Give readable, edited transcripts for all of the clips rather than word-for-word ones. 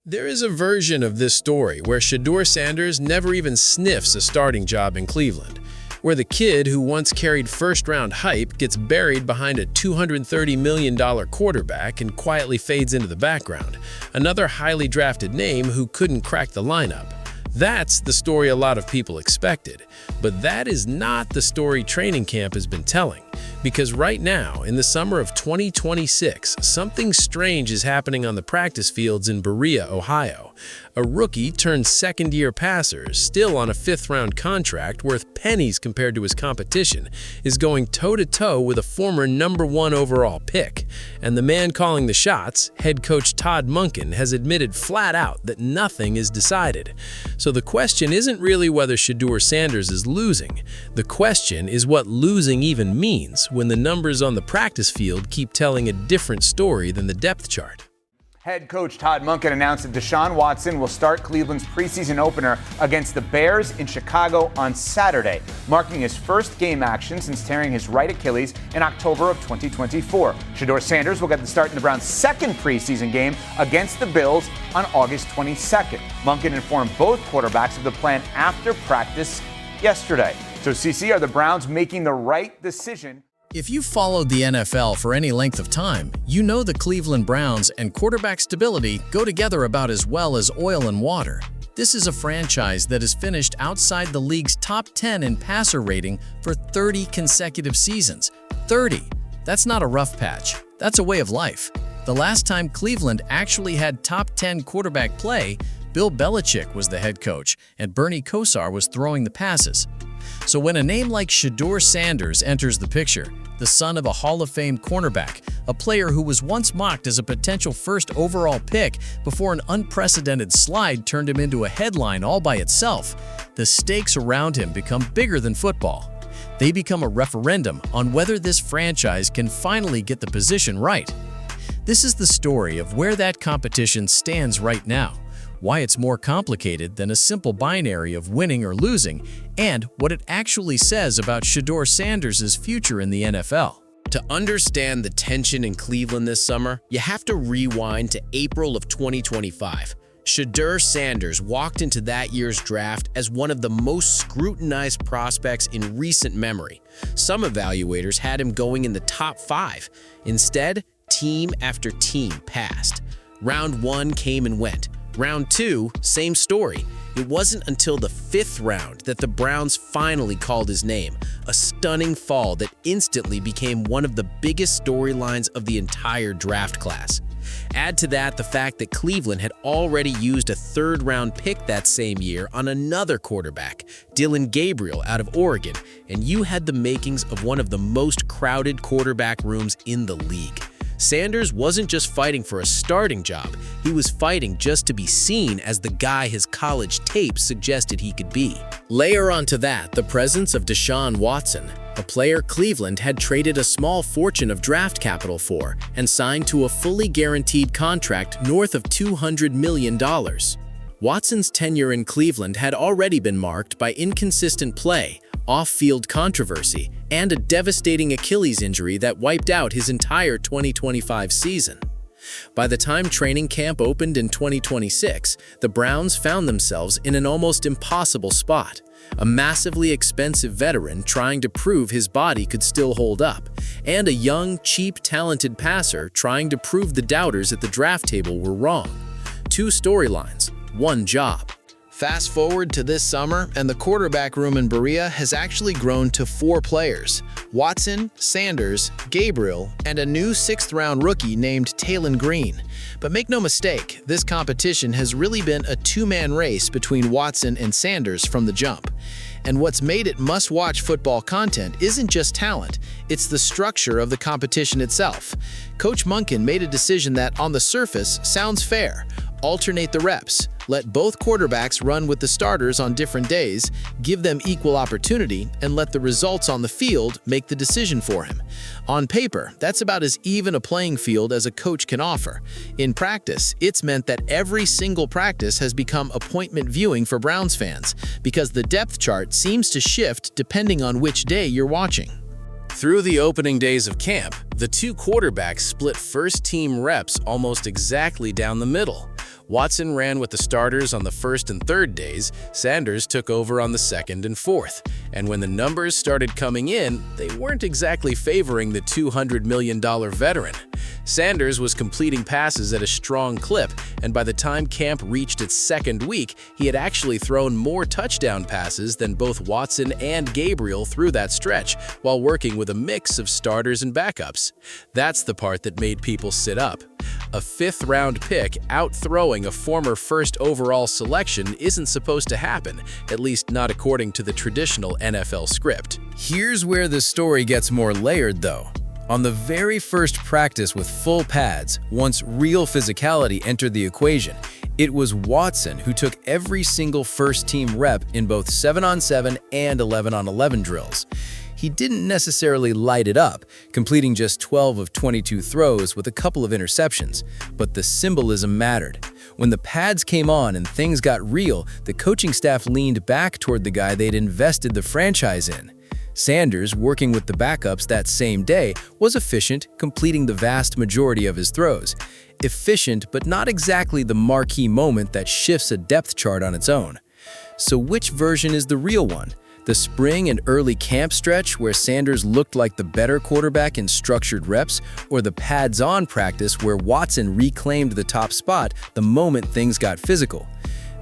There is a version of this story where Shedeur Sanders never even sniffs a starting job in Cleveland, where the kid who once carried first-round hype gets buried behind a $230 million quarterback and quietly fades into the background, another highly drafted name who couldn't crack the lineup. That's the story a lot of people expected, but that is not the story training camp has been telling. Because right now, in the summer of 2026, something strange is happening on the practice fields in Berea, Ohio. A rookie turned second-year passer, still on a fifth-round contract worth pennies compared to his competition, is going toe-to-toe with a former #1 overall pick. And the man calling the shots, head coach Todd Monken, has admitted flat out that nothing is decided. So the question isn't really whether Shedeur Sanders is losing. The question is what losing even means when the numbers on the practice field keep telling a different story than the depth chart. Head coach Todd Monken announced that Deshaun Watson will start Cleveland's preseason opener against the Bears in Chicago on Saturday, marking his first game action since tearing his right Achilles in October of 2024. Shedeur Sanders will get the start in the Browns' second preseason game against the Bills on August 22nd. Monken informed both quarterbacks of the plan after practice yesterday. So, CC, are the Browns making the right decision? If you've followed the NFL for any length of time, you know the Cleveland Browns and quarterback stability go together about as well as oil and water. This is a franchise that has finished outside the league's top 10 in passer rating for 30 consecutive seasons. 30! That's not a rough patch. That's a way of life. The last time Cleveland actually had top 10 quarterback play, Bill Belichick was the head coach and Bernie Kosar was throwing the passes. So when a name like Shedeur Sanders enters the picture, the son of a Hall of Fame cornerback, a player who was once mocked as a potential first overall pick before an unprecedented slide turned him into a headline all by itself, the stakes around him become bigger than football. They become a referendum on whether this franchise can finally get the position right. This is the story of where that competition stands right now, why it's more complicated than a simple binary of winning or losing, and what it actually says about Shedeur Sanders' future in the NFL. To understand the tension in Cleveland this summer, you have to rewind to April of 2025. Shedeur Sanders walked into that year's draft as one of the most scrutinized prospects in recent memory. Some evaluators had him going in the top 5. Instead, team after team passed. Round 1 came and went. Round 2, same story. It wasn't until the 5th round that the Browns finally called his name, a stunning fall that instantly became one of the biggest storylines of the entire draft class. Add to that the fact that Cleveland had already used a 3rd-round pick that same year on another quarterback, Dillon Gabriel out of Oregon, and you had the makings of one of the most crowded quarterback rooms in the league. Sanders wasn't just fighting for a starting job, he was fighting just to be seen as the guy his college tape suggested he could be. Layer onto that the presence of Deshaun Watson, a player Cleveland had traded a small fortune of draft capital for and signed to a fully guaranteed contract north of $200 million. Watson's tenure in Cleveland had already been marked by inconsistent play, off-field controversy, and a devastating Achilles injury that wiped out his entire 2025 season. By the time training camp opened in 2026, the Browns found themselves in an almost impossible spot. A massively expensive veteran trying to prove his body could still hold up, and a young, cheap, talented passer trying to prove the doubters at the draft table were wrong. 2 storylines, 1 job. Fast forward to this summer, and the quarterback room in Berea has actually grown to 4 players: Watson, Sanders, Gabriel, and a new 6th-round rookie named Taylon Green. But make no mistake, this competition has really been a 2-man race between Watson and Sanders from the jump. And what's made it must-watch football content isn't just talent, it's the structure of the competition itself. Coach Monken made a decision that, on the surface, sounds fair. Alternate the reps, let both quarterbacks run with the starters on different days, give them equal opportunity, and let the results on the field make the decision for him. On paper, that's about as even a playing field as a coach can offer. In practice, it's meant that every single practice has become appointment viewing for Browns fans, because the depth chart seems to shift depending on which day you're watching. Through the opening days of camp, the 2 quarterbacks split first-team reps almost exactly down the middle. Watson ran with the starters on the first and third days, Sanders took over on the second and fourth. And when the numbers started coming in, they weren't exactly favoring the $200 million veteran. Sanders was completing passes at a strong clip, and by the time camp reached its second week, he had actually thrown more touchdown passes than both Watson and Gabriel through that stretch, while working with a mix of starters and backups. That's the part that made people sit up. A fifth-round pick out-throwing a former first overall selection isn't supposed to happen, at least not according to the traditional NFL script. Here's where the story gets more layered, though. On the very first practice with full pads, once real physicality entered the equation, it was Watson who took every single first-team rep in both 7-on-7 and 11-on-11 drills. He didn't necessarily light it up, completing just 12 of 22 throws with a couple of interceptions, but the symbolism mattered. When the pads came on and things got real, the coaching staff leaned back toward the guy they'd invested the franchise in. Sanders, working with the backups that same day, was efficient, completing the vast majority of his throws. Efficient, but not exactly the marquee moment that shifts a depth chart on its own. So which version is the real one? The spring and early camp stretch where Sanders looked like the better quarterback in structured reps, or the pads-on practice where Watson reclaimed the top spot the moment things got physical?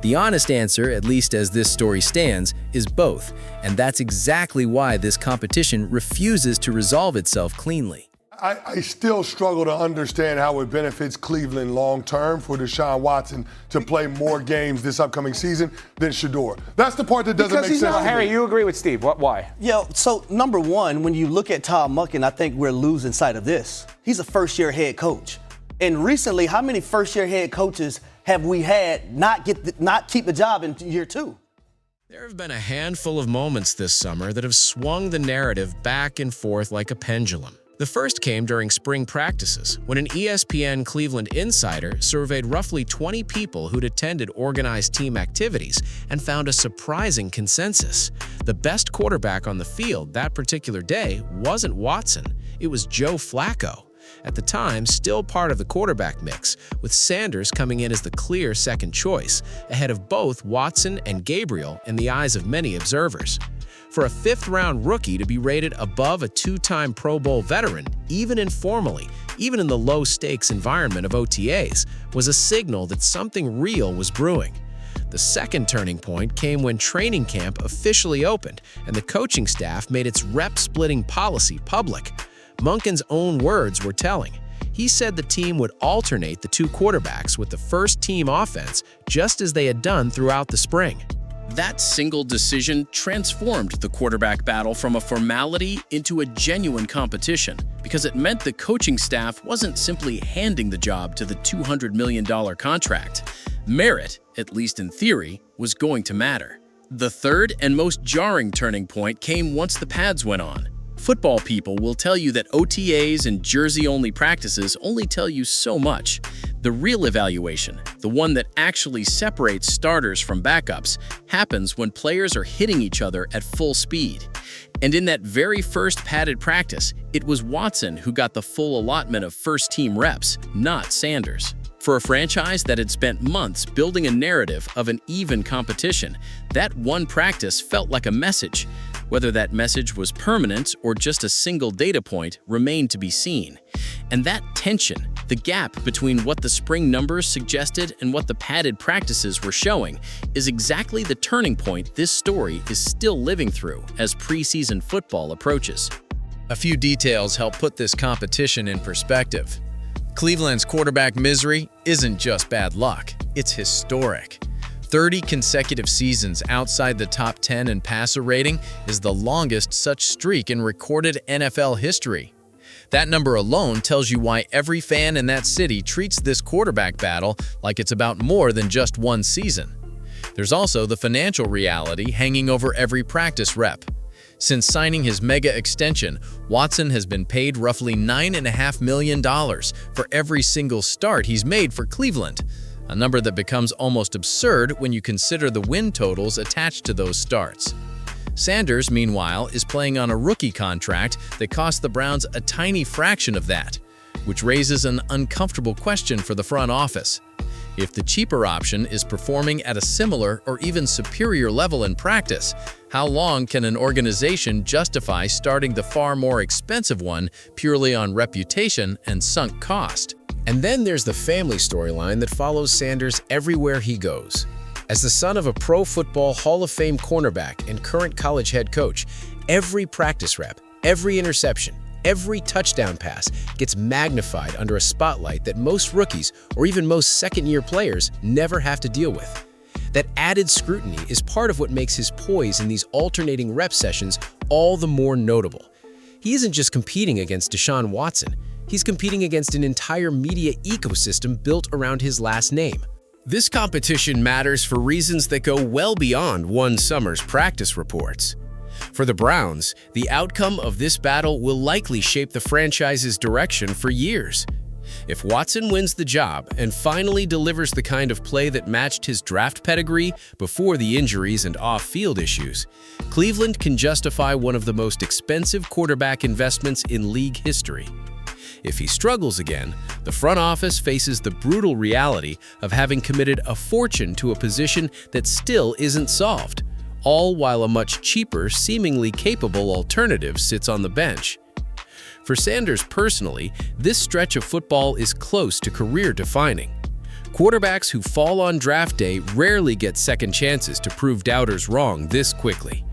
The honest answer, at least as this story stands, is both, and that's exactly why this competition refuses to resolve itself cleanly. I still struggle to understand how it benefits Cleveland long-term for Deshaun Watson to play more games this upcoming season than Shedeur. That's the part that doesn't make sense. Well, Harry, you agree with Steve. Why? Yeah, so number one, when you look at Todd Monken, I think we're losing sight of this. He's a first-year head coach. And recently, how many first-year head coaches have we had not keep the job in year two? There have been a handful of moments this summer that have swung the narrative back and forth like a pendulum. The first came during spring practices, when an ESPN Cleveland insider surveyed roughly 20 people who'd attended organized team activities and found a surprising consensus. The best quarterback on the field that particular day wasn't Watson, it was Joe Flacco. At the time, still part of the quarterback mix, with Sanders coming in as the clear second choice, ahead of both Watson and Gabriel in the eyes of many observers. For a fifth-round rookie to be rated above a two-time Pro Bowl veteran, even informally, even in the low-stakes environment of OTAs, was a signal that something real was brewing. The second turning point came when training camp officially opened and the coaching staff made its rep-splitting policy public. Monken's own words were telling. He said the team would alternate the two quarterbacks with the first-team offense just as they had done throughout the spring. That single decision transformed the quarterback battle from a formality into a genuine competition because it meant the coaching staff wasn't simply handing the job to the $200 million contract. Merit, at least in theory, was going to matter. The third and most jarring turning point came once the pads went on. Football people will tell you that OTAs and jersey-only practices only tell you so much. The real evaluation, the one that actually separates starters from backups, happens when players are hitting each other at full speed. And in that very first padded practice, it was Watson who got the full allotment of first-team reps, not Sanders. For a franchise that had spent months building a narrative of an even competition, that one practice felt like a message. Whether that message was permanent or just a single data point remained to be seen. And that tension, the gap between what the spring numbers suggested and what the padded practices were showing, is exactly the turning point this story is still living through as preseason football approaches. A few details help put this competition in perspective. Cleveland's quarterback misery isn't just bad luck, it's historic. 30 consecutive seasons outside the top 10 in passer rating is the longest such streak in recorded NFL history. That number alone tells you why every fan in that city treats this quarterback battle like it's about more than just one season. There's also the financial reality hanging over every practice rep. Since signing his mega extension, Watson has been paid roughly $9.5 million for every single start he's made for Cleveland, a number that becomes almost absurd when you consider the win totals attached to those starts. Sanders, meanwhile, is playing on a rookie contract that cost the Browns a tiny fraction of that, which raises an uncomfortable question for the front office. If the cheaper option is performing at a similar or even superior level in practice, how long can an organization justify starting the far more expensive one purely on reputation and sunk cost? And then there's the family storyline that follows Sanders everywhere he goes. As the son of a Pro Football Hall of Fame cornerback and current college head coach, every practice rep, every interception, every touchdown pass gets magnified under a spotlight that most rookies or even most second-year players never have to deal with. That added scrutiny is part of what makes his poise in these alternating rep sessions all the more notable. He isn't just competing against Deshaun Watson, he's competing against an entire media ecosystem built around his last name. This competition matters for reasons that go well beyond one summer's practice reports. For the Browns, the outcome of this battle will likely shape the franchise's direction for years. If Watson wins the job and finally delivers the kind of play that matched his draft pedigree before the injuries and off-field issues, Cleveland can justify one of the most expensive quarterback investments in league history. If he struggles again, the front office faces the brutal reality of having committed a fortune to a position that still isn't solved, all while a much cheaper, seemingly capable alternative sits on the bench. For Sanders personally, this stretch of football is close to career-defining. Quarterbacks who fall on draft day rarely get second chances to prove doubters wrong this quickly.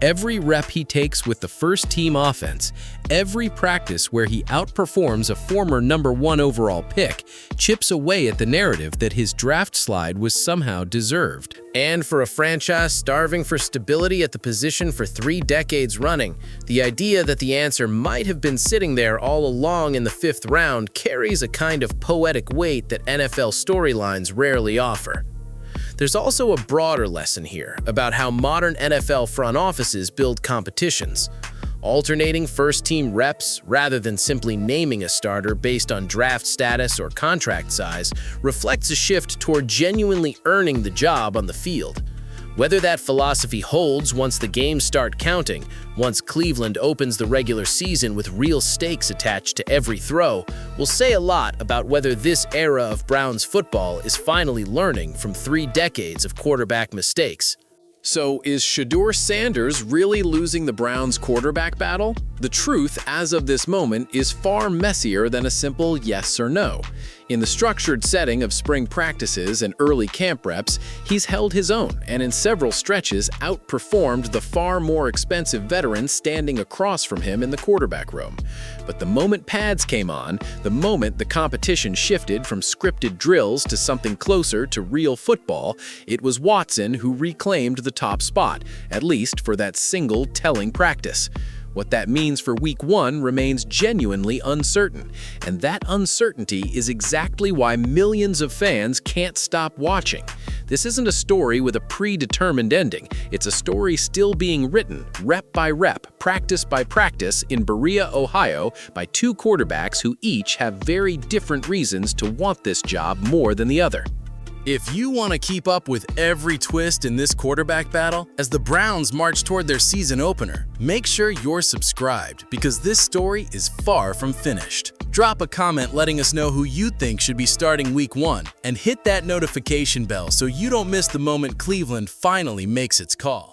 Every rep he takes with the first-team offense, every practice where he outperforms a former #1 overall pick, chips away at the narrative that his draft slide was somehow deserved. And for a franchise starving for stability at the position for 3 decades running, the idea that the answer might have been sitting there all along in the 5th round carries a kind of poetic weight that NFL storylines rarely offer. There's also a broader lesson here about how modern NFL front offices build competitions. Alternating first-team reps rather than simply naming a starter based on draft status or contract size reflects a shift toward genuinely earning the job on the field. Whether that philosophy holds once the games start counting, once Cleveland opens the regular season with real stakes attached to every throw, will say a lot about whether this era of Browns football is finally learning from 3 decades of quarterback mistakes. So, is Shedeur Sanders really losing the Browns' quarterback battle? The truth, as of this moment, is far messier than a simple yes or no. In the structured setting of spring practices and early camp reps, he's held his own and in several stretches outperformed the far more expensive veterans standing across from him in the quarterback room. But the moment pads came on, the moment the competition shifted from scripted drills to something closer to real football, it was Watson who reclaimed the top spot, at least for that single telling practice. What that means for Week 1 remains genuinely uncertain, and that uncertainty is exactly why millions of fans can't stop watching. This isn't a story with a predetermined ending. It's a story still being written, rep by rep, practice by practice, in Berea, Ohio, by 2 quarterbacks who each have very different reasons to want this job more than the other. If you want to keep up with every twist in this quarterback battle, as the Browns march toward their season opener, make sure you're subscribed because this story is far from finished. Drop a comment letting us know who you think should be starting Week 1, and hit that notification bell so you don't miss the moment Cleveland finally makes its call.